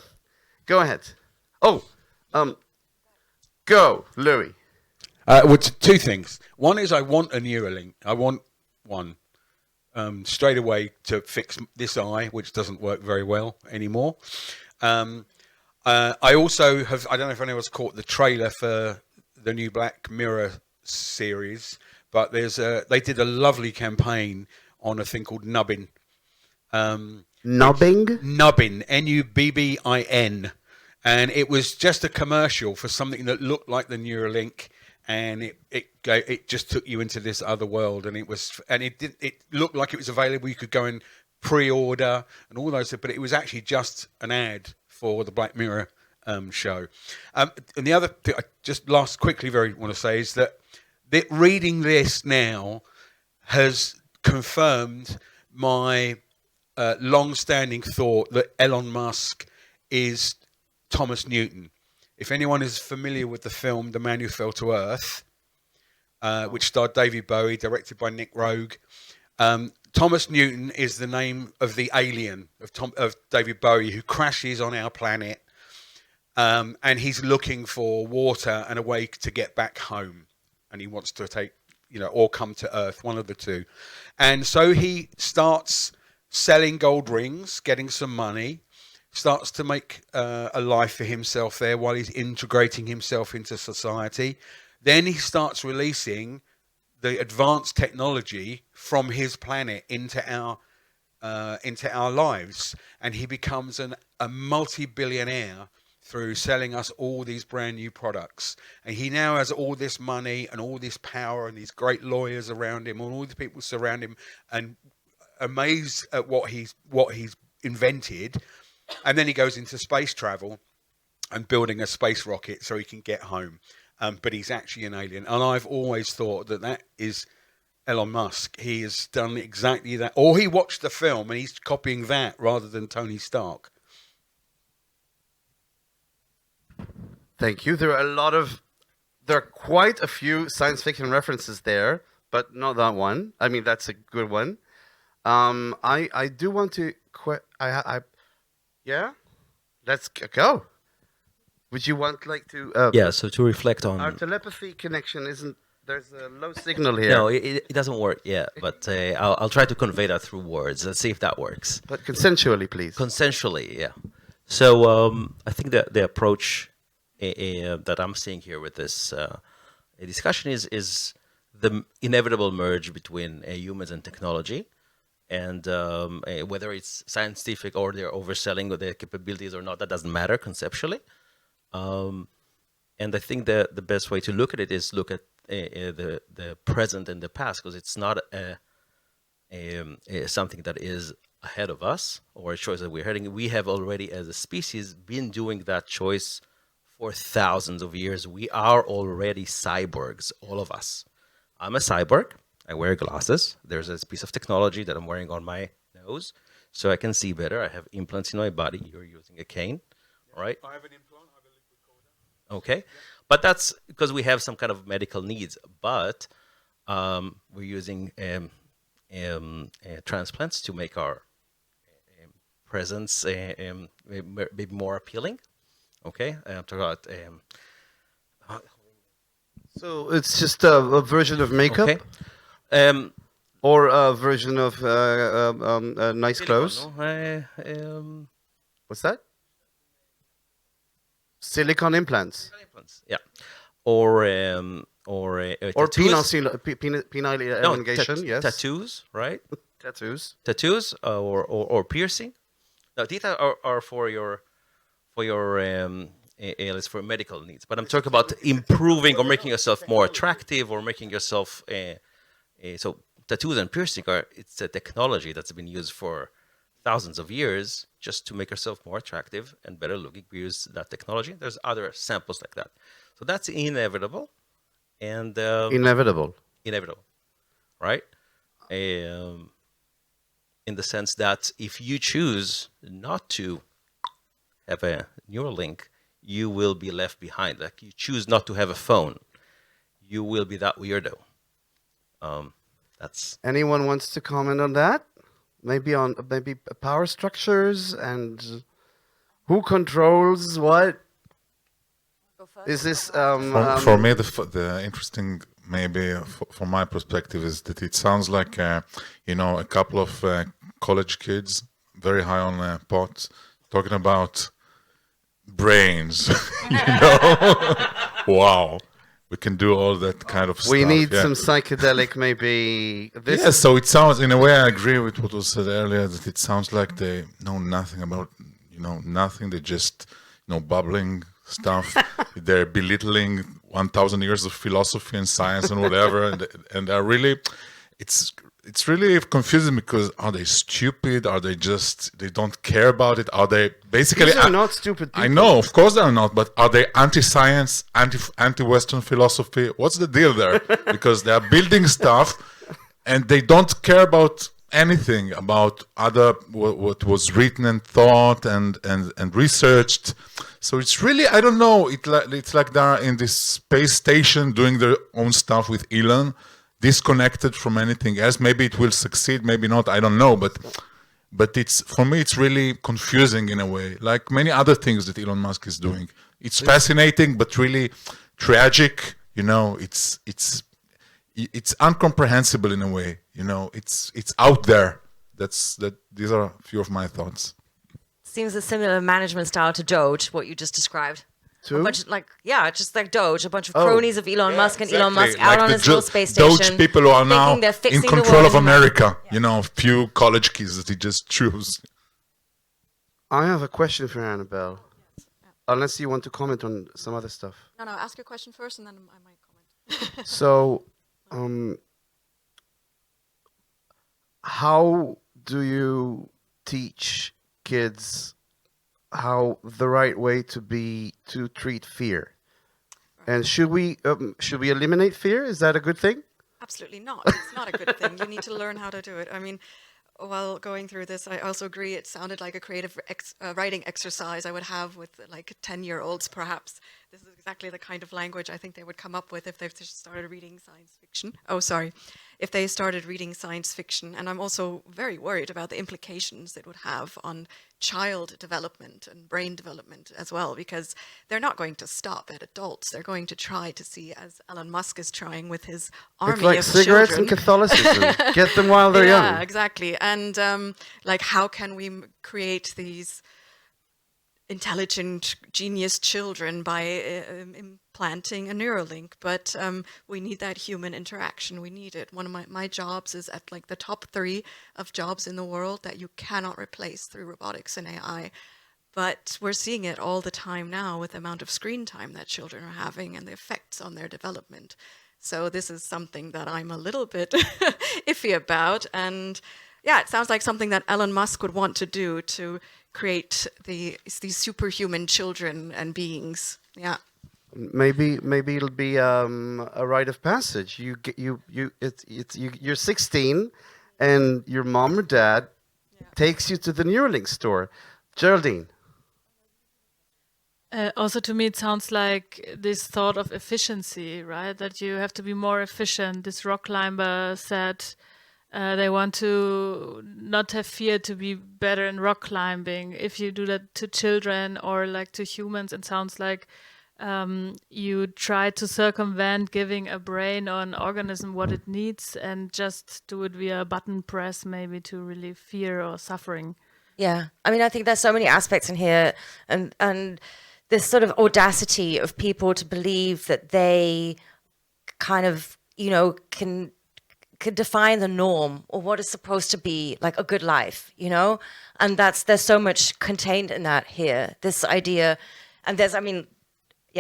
go ahead. Oh, go, Louis. Well, two things. One is I want a Neuralink. I want one straight away to fix this eye, which doesn't work very well anymore. I also have. I don't know if anyone's caught the trailer for the new Black Mirror series, but they did a lovely campaign on a thing called Nubbin. Nubbing? Nubbin, Nubbin, and it was just a commercial for something that looked like the Neuralink, and it just took you into this other world, and it looked like it was available. You could go and pre-order and all those, but it was actually just an ad for the Black Mirror show. And the other thing I just quickly want to say is that reading this now has confirmed my long-standing thought that Elon Musk is Thomas Newton. If anyone is familiar with the film The Man Who Fell to Earth, which starred David Bowie, directed by Nick Rogue, Thomas Newton is the name of the alien of David Bowie who crashes on our planet, and he's looking for water and a way to get back home, and he wants to take, or come to Earth, one of the two. And so he starts selling gold rings, getting some money, starts to make a life for himself there while he's integrating himself into society. Then he starts releasing the advanced technology from his planet into our lives, and he becomes a multi-billionaire through selling us all these brand new products. And he now has all this money and all this power and these great lawyers around him and all the people surround him and amazed at what he's invented. And then he goes into space travel and building a space rocket so he can get home. But he's actually an alien. And I've always thought that is Elon Musk. He has done exactly that. Or he watched the film and he's copying that rather than Tony Stark. Thank you. There are quite a few science fiction references there, but not that one. I mean, that's a good one. I do want to yeah, let's go. Would you want to? Yeah. So to reflect on our telepathy connection isn't. There's a low signal here. No, it doesn't work yet. But I'll try to convey that through words. Let's see if that works. But consensually, please. Consensually, yeah. So I think that the approach that I'm seeing here with this discussion is the inevitable merge between humans and technology, and whether it's scientific or they're overselling their capabilities or not, that doesn't matter conceptually. And I think that the best way to look at it is look at the present and the past, because it's not something that is ahead of us or a choice that we're heading. We have already, as a species, been doing that choice for thousands of years. We are already cyborgs, all of us. I'm a cyborg. I wear glasses. There's this piece of technology that I'm wearing on my nose so I can see better. I have implants in my body. You're using a cane, right? I have an implant. I have a liquid recorder. Okay. But that's because we have some kind of medical needs. But we're using transplants to make our presence maybe more appealing. Okay, I'm talking about So it's just a version of makeup Okay. Um, or a version of nice silicone, clothes. no? What's that? Silicone implants Yeah. Or or tattoos. penile No, elongation. Yes, tattoos, right? tattoos. Tattoos or piercing. No, these are for your it's for medical needs. But I'm talking about improving or making yourself more attractive or making yourself so tattoos and piercing it's a technology that's been used for thousands of years just to make yourself more attractive and better looking. We use that technology. There's other samples like that. So that's inevitable and Inevitable. inevitable, right? In the sense that if you choose not to have a Neuralink, you will be left behind. Like you choose not to have a phone, you will be that weirdo. That's Anyone wants to comment on that? Maybe on power structures and who controls what? Is this For me, the interesting, maybe from my perspective, is that it sounds like a couple of college kids, very high on pot, talking about brains. Wow, we can do all that kind of stuff. we need yeah. some psychedelic maybe this Yes, so it sounds, in a way, I agree with what was said earlier, that it sounds like they know nothing about, nothing. They just, bubbling stuff. They're belittling 1,000 years of philosophy and science and whatever, and they're really, it's really confusing because are they stupid? Are they just, they don't care about it? Are they basically... These are not stupid people. I know, of course they're not, but are they anti-science, anti-Western philosophy? What's the deal there? Because they are building stuff and they don't care about anything about what was written and thought and researched. So it's really, I don't know, it's like they're in this space station doing their own stuff with Elon, disconnected from anything else. Maybe it will succeed, maybe not, I don't know, but it's, for me, it's really confusing in a way, like many other things that Elon Musk is doing. It's fascinating, but really tragic. It's incomprehensible in a way. It's out there. These are a few of my thoughts. Seems a similar management style to Doge, what you just described. To? A bunch of, just like Doge, a bunch of cronies of Elon Musk and Elon Exactly. Musk out Like on the his little space station. Doge people who are now thinking they're fixing in the control world of and- America. Few college kids that he just choose. I have a question for Annabelle. Unless you want to comment on some other stuff. No, ask your question first and then I might comment. So, how do you teach kids how the right way to treat fear? And should we eliminate fear? Is that a good thing? Absolutely not. It's not a good thing. You need to learn how to do it. I mean, while going through this, I also agree it sounded like a creative writing exercise I would have with like 10-year-olds, perhaps. This is exactly the kind of language I think they would come up with if they started reading science fiction. If they started reading science fiction. And I'm also very worried about the implications it would have on child development and brain development as well, because they're not going to stop at adults. They're going to try to see, as Elon Musk is trying with his army It's like of cigarettes children. and Catholicism. Get them while they're Yeah, young. exactly. And how can we create these intelligent, genius children by implanting a Neuralink? But we need that human interaction. We need it. One of my jobs is at like the top 3 of jobs in the world that you cannot replace through robotics and AI. But we're seeing it all the time now with the amount of screen time that children are having and the effects on their development. So this is something that I'm a little bit iffy about. And yeah, it sounds like something that Elon Musk would want to do, to create these superhuman children and beings. Yeah. Maybe it'll be a rite of passage. You're 16, and your mom or dad takes you to the Neuralink store. Geraldine. Also, to me, it sounds like this thought of efficiency, right? That you have to be more efficient. This rock climber said they want to not have fear, to be better in rock climbing. If you do that to children or like to humans, it sounds like you try to circumvent giving a brain or an organism what it needs and just do it via a button press, maybe to relieve fear or suffering. Yeah, I mean, I think there's so many aspects in here, and this sort of audacity of people to believe that they kind of, can define the norm or what is supposed to be like a good life, and there's so much contained in that here. This idea, and there's,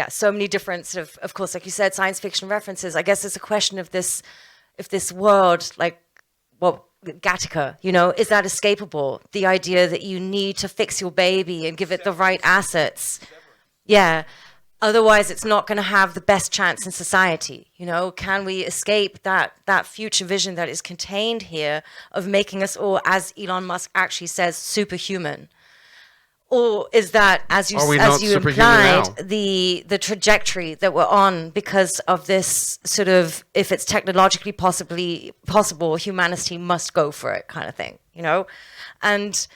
so many different sort of course, like you said, science fiction references. I guess it's a question of this, if this world, like, well, Gattaca, is that escapable? The idea that you need to fix your baby and give it the right assets. Yeah. Otherwise, it's not going to have the best chance in society. Can we escape that future vision that is contained here of making us all, as Elon Musk actually says, superhuman? Or is that, as you implied, the trajectory that we're on because of this sort of, if it's technologically possible, humanity must go for it kind of thing, And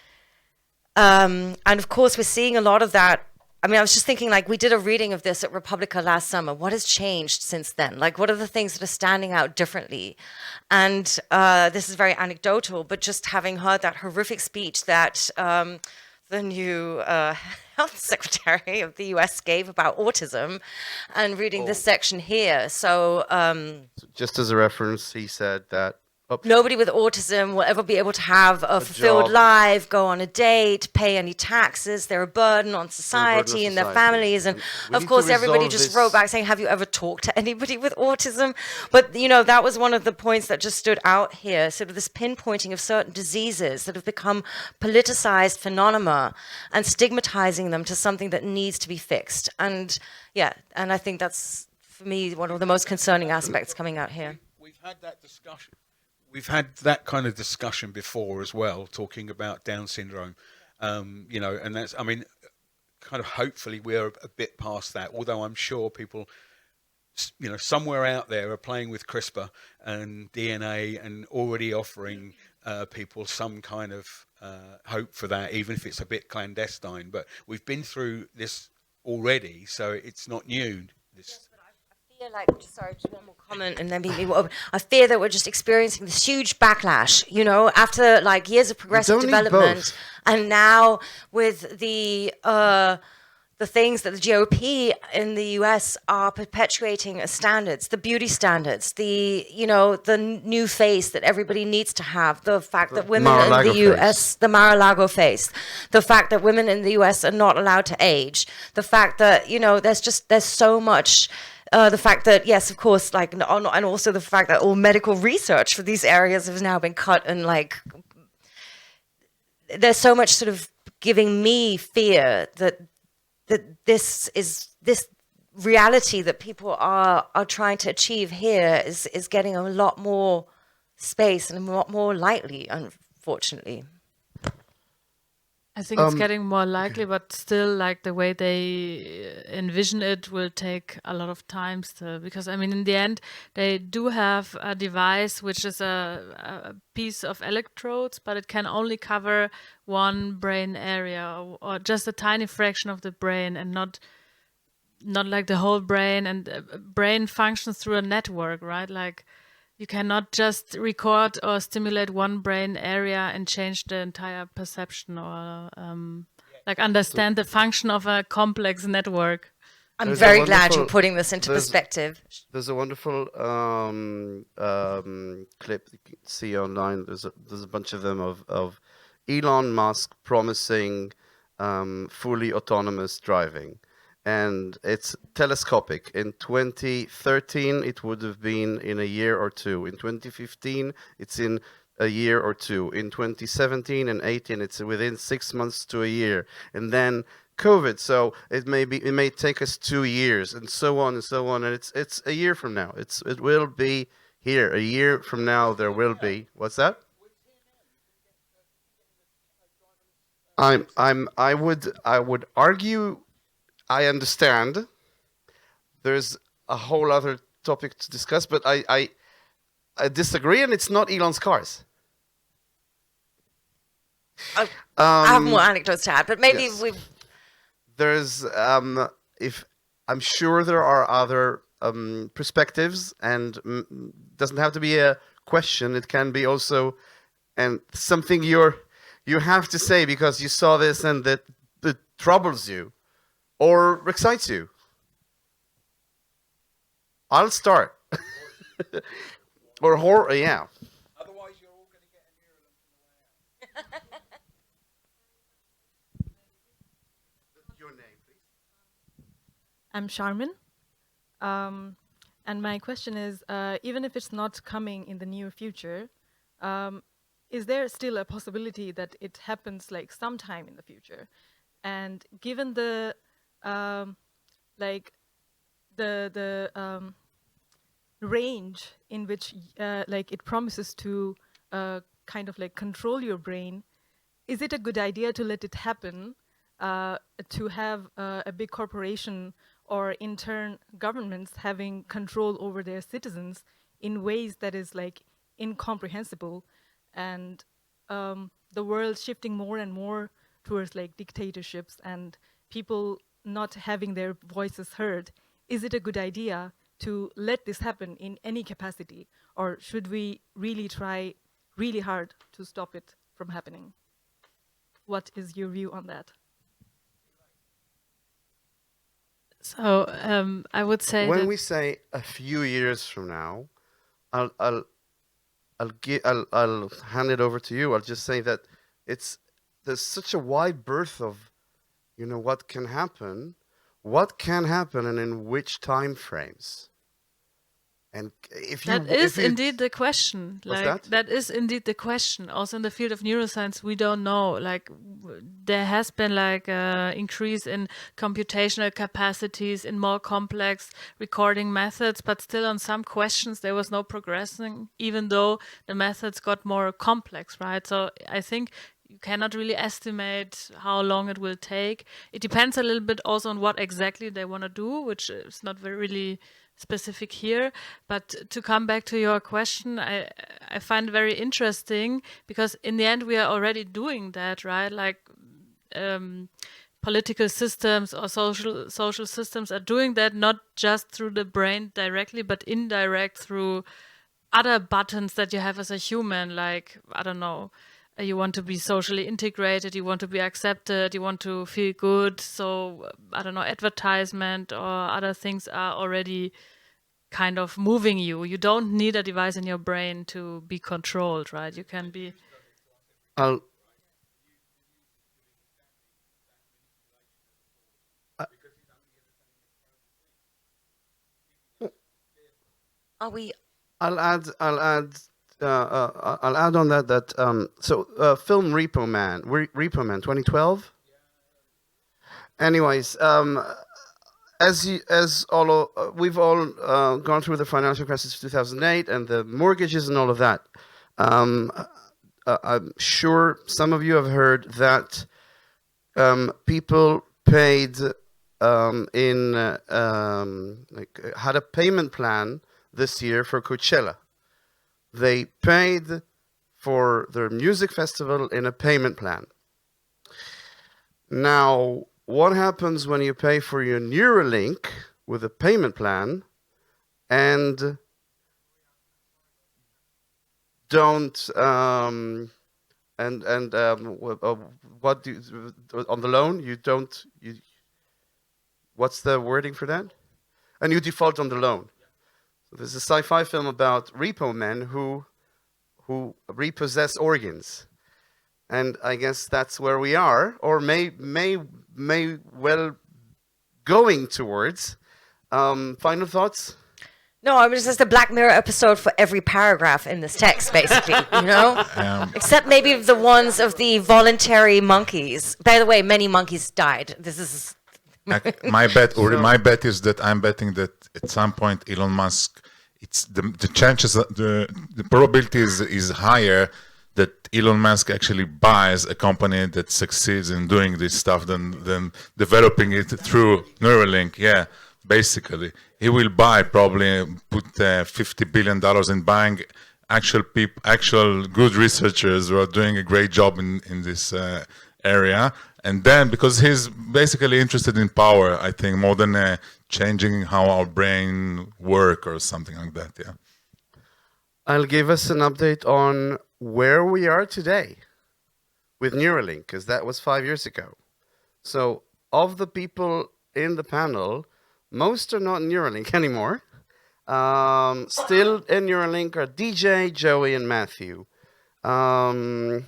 of course, we're seeing a lot of that. I was just thinking, like, we did a reading of this at Republica last summer. What has changed since then? Like, what are the things that are standing out differently? And this is very anecdotal, but just having heard that horrific speech that the new health secretary of the US gave about autism, and reading this section here. So just as a reference, he said that nobody with autism will ever be able to have a fulfilled life, go on a date, pay any taxes. They're a burden on society and their families. And of course, everybody just wrote back saying, have you ever talked to anybody with autism? But, that was one of the points that just stood out here, sort of this pinpointing of certain diseases that have become politicized phenomena and stigmatizing them to something that needs to be fixed. And and I think that's, for me, one of the most concerning aspects coming out here. We've had that discussion. We've had that kind of discussion before as well, talking about Down syndrome, and that's, kind of hopefully we're a bit past that, although I'm sure people, somewhere out there are playing with CRISPR and DNA and already offering people some kind of hope for that, even if it's a bit clandestine. But we've been through this already, so it's not new. Just one more comment and then I fear that we're just experiencing this huge backlash, after like years of progressive development, and now with the things that the GOP in the US are perpetuating as standards, the beauty standards, the new face that everybody nedes to have, the fact that women in the US, the Mar-a-Lago face, the fact that women in the US are not allowed to age, the fact that, there's so much. The fact that, yes, of course, and also the fact that all medical research for these areas has now been cut, and there's so much sort of giving me fear that this reality that people are trying to achieve here is getting a lot more space and a lot more lightly, unfortunately. I think it's getting more likely, but still, like, the way they envision it will take a lot of time still. Because, in the end, they do have a device which is a piece of electrodes, but it can only cover one brain area or just a tiny fraction of the brain, and not like the whole brain. And brain functions through a network, right? Like, you cannot just record or stimulate one brain area and change the entire perception or understand the function of a complex network. I'm very glad you're putting this into perspective. There's a wonderful clip you can see online. There's a bunch of them of Elon Musk promising fully autonomous driving. And it's telescopic. In 2013, it would have been in a year or two. In 2015, it's in a year or two. In 2017 and 18, it's within 6 months to a year. And then COVID, so it may take us 2 years, and so on and so on. And it's a year from now. It will be here. A year from now, there will be. What's that? I would argue. I understand. There's a whole other topic to discuss, but I disagree, and it's not Elon's cars. I have more anecdotes to add, but maybe yes. we. There's if I'm sure there are other perspectives, and doesn't have to be a question. It can be also and something you have to say because you saw this and that troubles you or excites you. I'll start. Or horror, yeah. Otherwise, you're all going to get a Neuralink on the way out. Your name, please. I'm Charmin. And my question is, even if it's not coming in the near future, is there still a possibility that it happens like sometime in the future? And given the range in which like it promises to kind of like control your brain, is it a good idea to let it happen, to have a big corporation or in turn governments having control over their citizens in ways that is like incomprehensible, and the world shifting more and more towards like dictatorships and people not having their voices heard? Is it a good idea to let this happen in any capacity, or should we really try really hard to stop it from happening? What is your view on that? So I would say when that we say a few years from now, I'll hand it over to you. I'll just say that there's such a wide berth of, what can happen, and in which time frames. And that is indeed the question. What's That is indeed the question. Also in the field of neuroscience, we don't know. Like there has been like an increase in computational capacities, in more complex recording methods, but still on some questions there was no progressing, even though the methods got more complex, right? So I think you cannot really estimate how long it will take. It depends a little bit also on what exactly they want to do, which is not very really specific here. But to come back to your question, I find very interesting because in the end we are already doing that, right? Like political systems or social systems are doing that not just through the brain directly, but indirect through other buttons that you have as a human, like, I don't know, you want to be socially integrated, you want to be accepted, you want to feel good. So, I don't know, advertisement or other things are already kind of moving you. You don't need a device in your brain to be controlled, right? You can be... Are we... I'll add on that film Repo Man, 2012. Anyways, we've all gone through the financial crisis of 2008 and the mortgages and all of that. I'm sure some of you have heard that people paid had a payment plan this year for Coachella. They paid for their music festival in a payment plan. Now, what happens when you pay for your Neuralink with a payment plan and don't what do on the loan you don't you what's the wording for that? And you default on the loan. So there's a sci-fi film about repo men who repossess organs. And I guess that's where we are, or may well going towards. Final thoughts? No, I mean, it's just a Black Mirror episode for every paragraph in this text, basically, you know? Except maybe the ones of the voluntary monkeys. By the way, many monkeys died. This is... my bet is that I'm betting that at some point Elon Musk, it's the chances, the probability is higher that Elon Musk actually buys a company that succeeds in doing this stuff than developing it through Neuralink. Yeah, basically. He will probably put $50 billion in buying actual good researchers who are doing a great job in this area. And then, because he's basically interested in power, I think, more than changing how our brain work or something like that. Yeah. I'll give us an update on where we are today with Neuralink, because that was 5 years ago. So of the people in the panel, most are not in Neuralink anymore. Still in Neuralink are DJ, Joey, and Matthew. I'll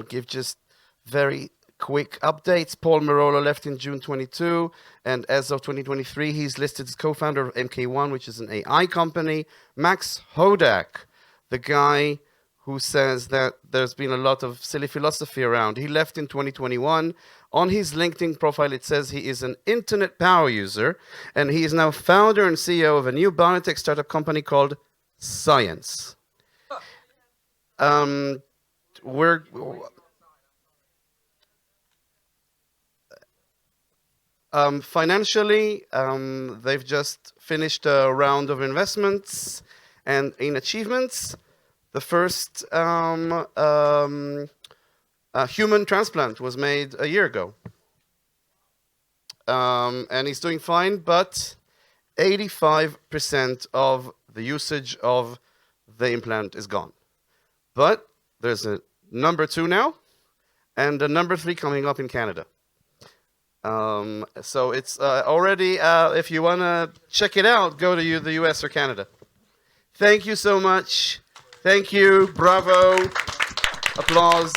give just very quick updates. Paul Marolo left in June 22, and as of 2023, he's listed as co-founder of MK1, which is an AI company. Max Hodak, the guy who says that there's been a lot of silly philosophy around, he left in 2021. On his LinkedIn profile, it says he is an internet power user, and he is now founder and CEO of a new biotech startup company called Science. Financially, they've just finished a round of investments, and in achievements, the first human transplant was made a year ago. And he's doing fine, but 85% of the usage of the implant is gone. But there's a number 2 now, and a number 3 coming up in Canada. So it's already, if you want to check it out, go to the US or Canada. Thank you so much. Thank you. Bravo. Applause.